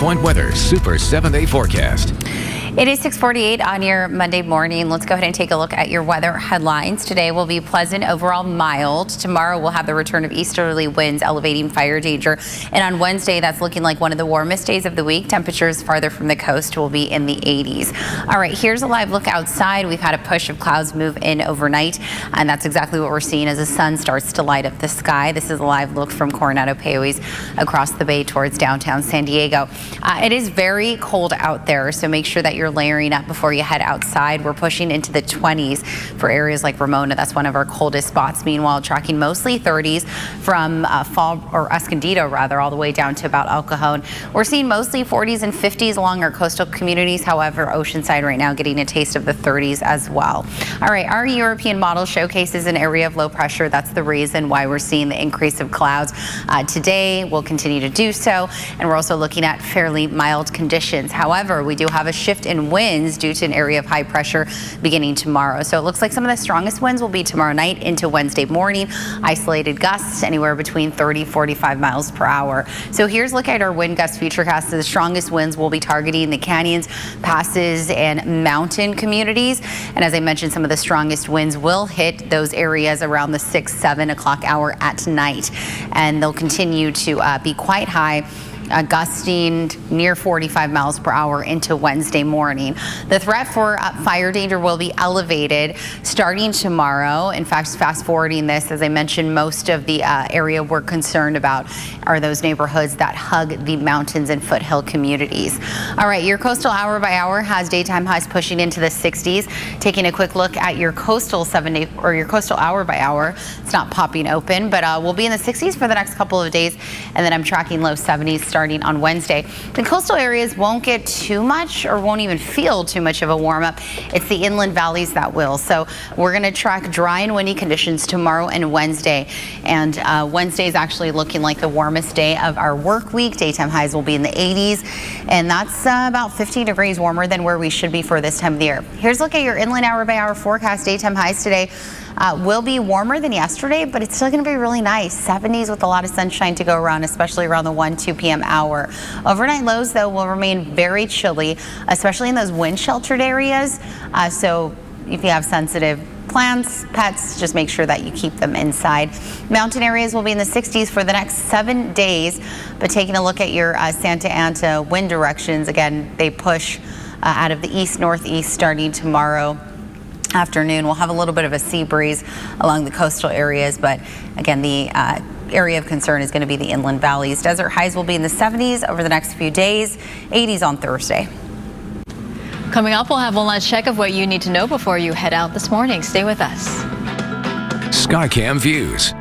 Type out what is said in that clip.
Point Weather Super 7-Day Forecast. It is 6:48 on your Monday morning. Let's go ahead and take a look at your weather headlines. Today will be pleasant, overall mild. Tomorrow we'll have the return of easterly winds elevating fire danger. And on Wednesday, that's looking like one of the warmest days of the week. Temperatures farther from the coast will be in the 80s. All right, here's a live look outside. We've had a push of clouds move in overnight, and that's exactly what we're seeing as the sun starts to light up the sky. This is a live look from Coronado Peoys across the bay towards downtown San Diego. It is very cold out there, so make sure that you're layering up before you head outside. We're pushing into the 20s for areas like Ramona. That's one of our coldest spots. Meanwhile, tracking mostly 30s from Escondido rather, all the way down to about El Cajon. We're seeing mostly 40s and 50s along our coastal communities. However, Oceanside right now getting a taste of the 30s as well. All right, our European model showcases an area of low pressure. That's the reason why we're seeing the increase of clouds. Today, we'll continue to do so, and we're also looking at fairly mild conditions. However, we do have a shift in winds due to an area of high pressure beginning tomorrow. So it looks like some of the strongest winds will be tomorrow night into Wednesday morning. Isolated gusts anywhere between 30-45 miles per hour. So here's a look at our wind gust futurecast. The strongest winds will be targeting the canyons, passes, and mountain communities. And as I mentioned, some of the strongest winds will hit those areas around the 6-7 o'clock hour at night. And they'll continue to be quite high, gusting near 45 miles per hour into Wednesday morning. The threat for fire danger will be elevated starting tomorrow. In fact, fast forwarding this, as I mentioned, most of the area we're concerned about are those neighborhoods that hug the mountains and foothill communities. All right, your coastal hour by hour has daytime highs pushing into the 60s. Taking a quick look at your coastal 7-day or your coastal hour by hour, it's not popping open, but we'll be in the 60s for the next couple of days, and then I'm tracking low 70s starting on Wednesday. The coastal areas won't get too much or won't even feel too much of a warm up. It's the inland valleys that will. So we're going to track dry and windy conditions tomorrow and Wednesday. And Wednesday is actually looking like the warmest day of our work week. Daytime highs will be in the 80s, and that's about 15 degrees warmer than where we should be for this time of the year. Here's a look at your inland hour by hour forecast. Daytime highs today will be warmer than yesterday, but it's still going to be really nice. 70s with a lot of sunshine to go around, especially around the 1-2 p.m. hour. Overnight lows, though, will remain very chilly, especially in those wind sheltered areas. So if you have sensitive plants, pets, just make sure that you keep them inside. Mountain areas will be in the 60s for the next 7 days. But taking a look at your Santa Ana wind directions, again, they push out of the east-northeast starting tomorrow afternoon. We'll have a little bit of a sea breeze along the coastal areas, but again, the area of concern is going to be the inland valleys. Desert highs will be in the 70s over the next few days, 80s on Thursday. Coming up, we'll have one last check of what you need to know before you head out this morning. Stay with us. Skycam Views.